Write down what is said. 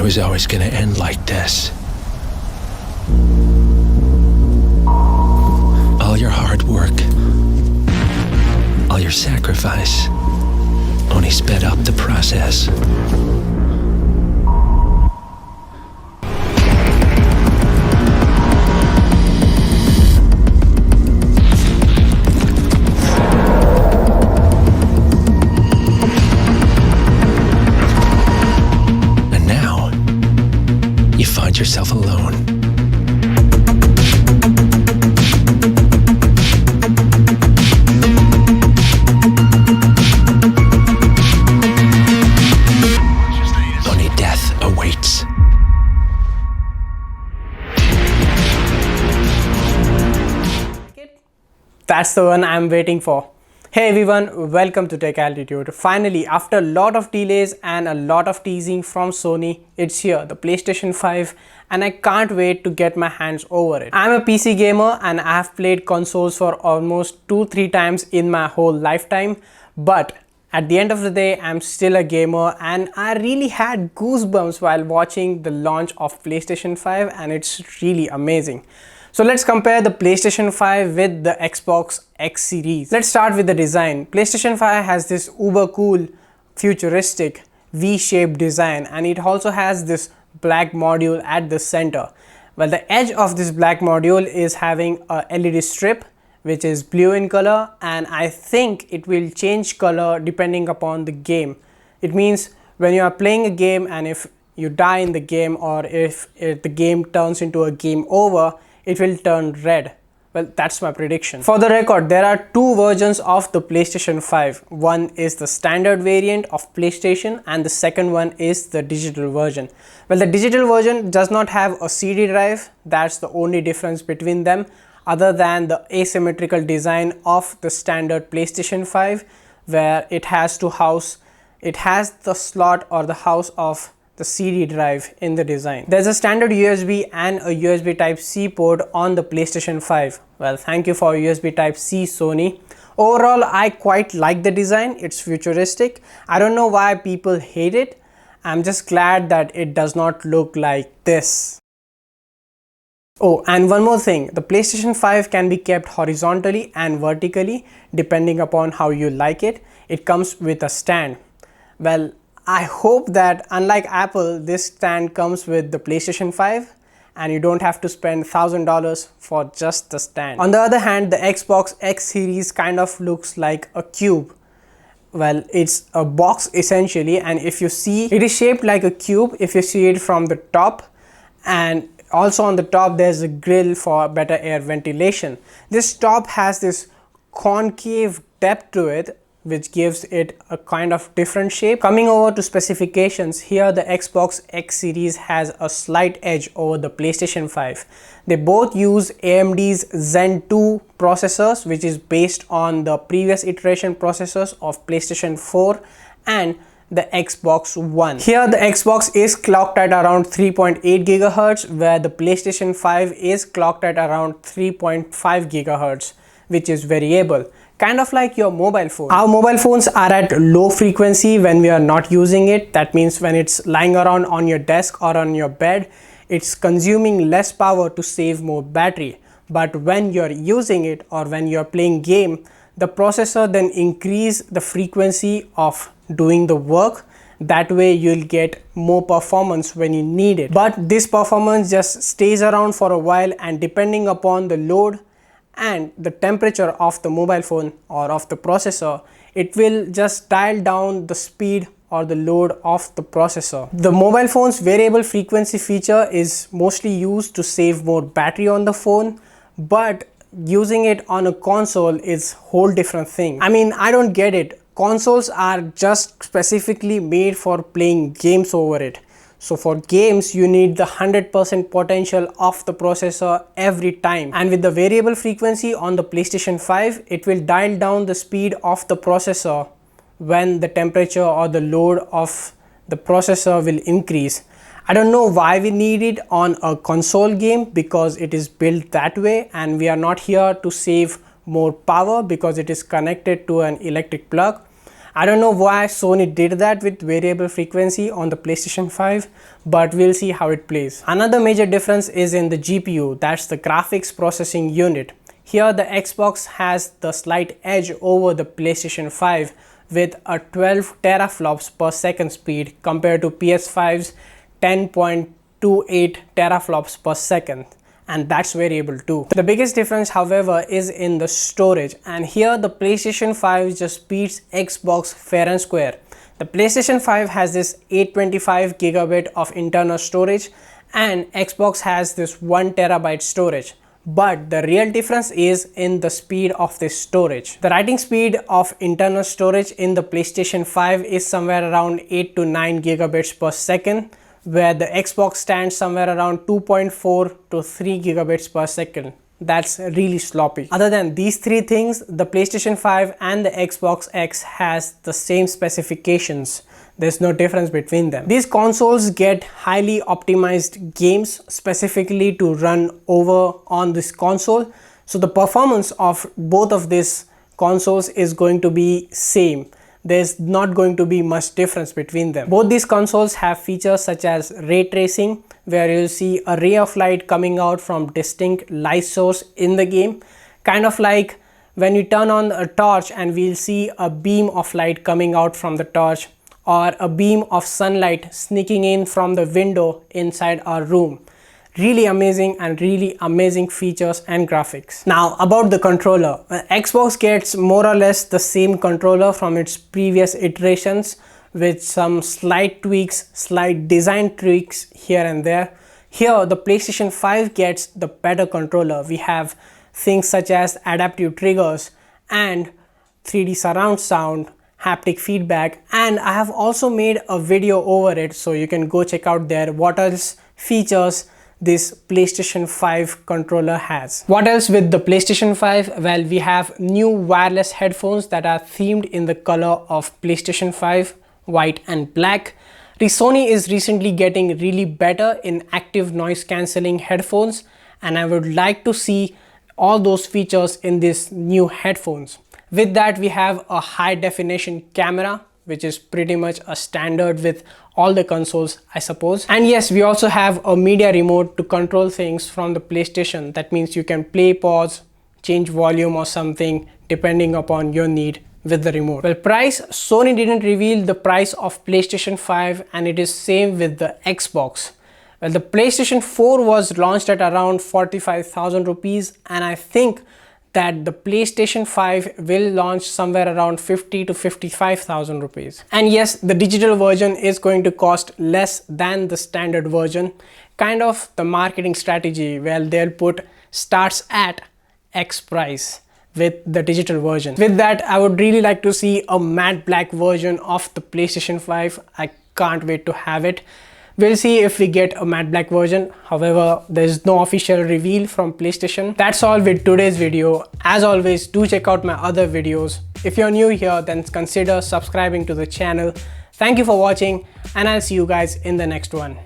was always gonna end like this. All your hard work, all your sacrifice, only sped up the process. And now, you find yourself alone. That's the one I'm waiting for. Hey everyone, welcome to Tech Altitude. Finally, after a lot of delays and a lot of teasing from Sony, it's here, the PlayStation 5, and I can't wait to get my hands over it. I'm a PC gamer and I have played consoles for almost 2-3 times in my whole lifetime, but at the end of the day, I'm still a gamer and I really had goosebumps while watching the launch of PlayStation 5, and it's really amazing. So let's compare the PlayStation 5 with the Xbox X series. Let's start with the design. PlayStation 5 has this uber cool, futuristic, V-shaped design, and it also has this black module at the center. Well, the edge of this black module is having a LED strip which is blue in color, and I think it will change color depending upon the game. It means when you are playing a game and if you die in the game, or if the game turns into a game over, it will turn red. Well, that's my prediction. For the record, there are two versions of the PlayStation 5. One is the standard variant of PlayStation and the second one is the digital version. Well, the digital version does not have a CD drive. That's the only difference between them, other than the asymmetrical design of the standard PlayStation 5, where it has the slot or the house of the CD drive in the design. There's a standard USB and a USB Type-C port on the PlayStation 5. Well, thank you for USB Type-C, Sony. Overall, I quite like the design. It's futuristic. I don't know why people hate it. I'm just glad that it does not look like this. Oh, and one more thing, the PlayStation 5 can be kept horizontally and vertically depending upon how you like it. It comes with a stand. Well, I hope that unlike Apple, this stand comes with the PlayStation 5 and you don't have to spend $1,000 for just the stand. On the other hand, the Xbox X series kind of looks like a cube. Well, it's a box essentially, and if you see, it is shaped like a cube if you see it from the top, and also on the top there's a grill for better air ventilation. This top has this concave depth to it, which gives it a kind of different shape. Coming over to specifications, here the Xbox X series has a slight edge over the PlayStation 5. They both use AMD's Zen 2 processors, which is based on the previous iteration processors of PlayStation 4 and the Xbox One. Here the Xbox is clocked at around 3.8 GHz, where the PlayStation 5 is clocked at around 3.5 GHz, which is variable. Kind of like your mobile phone. Our mobile phones are at low frequency when we are not using it. That means when it's lying around on your desk or on your bed, it's consuming less power to save more battery. But when you're using it or when you're playing game, the processor then increase the frequency of doing the work. That way you'll get more performance when you need it. But this performance just stays around for a while, and depending upon the load and the temperature of the mobile phone or of the processor, it will just dial down the speed or the load of the processor. The mobile phone's variable frequency feature is mostly used to save more battery on the phone, but using it on a console is whole different thing. I mean, I don't get it. Consoles are just specifically made for playing games over it. So for games, you need the 100% potential of the processor every time. And with the variable frequency on the PlayStation 5, it will dial down the speed of the processor when the temperature or the load of the processor will increase. I don't know why we need it on a console game, because it is built that way, and we are not here to save more power because it is connected to an electric plug. I don't know why Sony did that with variable frequency on the PlayStation 5, but we'll see how it plays. Another major difference is in the GPU, that's the graphics processing unit. Here the Xbox has the slight edge over the PlayStation 5 with a 12 teraflops per second speed compared to PS5's 10.28 teraflops per second. And that's variable too. The biggest difference, however, is in the storage, and here the PlayStation 5 just beats Xbox fair and square. The PlayStation 5 has this 825 gigabit of internal storage and Xbox has this 1 terabyte storage. But the real difference is in the speed of this storage. The writing speed of internal storage in the PlayStation 5 is somewhere around 8 to 9 gigabits per second, where the Xbox stands somewhere around 2.4 to 3 gigabits per second. That's really sloppy. Other than these three things, the PlayStation 5 and the Xbox X has the same specifications. There's no difference between them. These consoles get highly optimized games specifically to run over on this console. So the performance of both of these consoles is going to be same. There's not going to be much difference between them. Both these consoles have features such as ray tracing, where you'll see a ray of light coming out from distinct light source in the game, kind of like when you turn on a torch and we'll see a beam of light coming out from the torch, or a beam of sunlight sneaking in from the window inside our room. Really amazing and really amazing features and graphics. Now about the controller, Xbox gets more or less the same controller from its previous iterations with some slight tweaks, slight design tweaks here and there. Here the PlayStation 5 gets the better controller. We have things such as adaptive triggers and 3D surround sound, haptic feedback, and I have also made a video over it, so you can go check out there what else features this PlayStation 5 controller has. What else with the PlayStation 5? Well, we have new wireless headphones that are themed in the color of PlayStation 5, white and black. Sony is recently getting really better in active noise cancelling headphones, and I would like to see all those features in these new headphones. With that, we have a high definition camera, which is pretty much a standard with all the consoles, I suppose. And yes, we also have a media remote to control things from the PlayStation. That means you can play, pause, change volume or something depending upon your need with the remote. Well, price, Sony didn't reveal the price of PlayStation 5 and it is same with the Xbox. Well, the PlayStation 4 was launched at around 45,000 rupees, and I think that the PlayStation 5 will launch somewhere around 50 to 55,000 rupees. And yes, the digital version is going to cost less than the standard version. Kind of the marketing strategy where they'll put starts at X price with the digital version. With that, I would really like to see a matte black version of the PlayStation 5. I can't wait to have it. We'll see if we get a matte black version. However, there's no official reveal from PlayStation. That's all with today's video. As always, do check out my other videos. If you're new here, then consider subscribing to the channel. Thank you for watching, and I'll see you guys in the next one.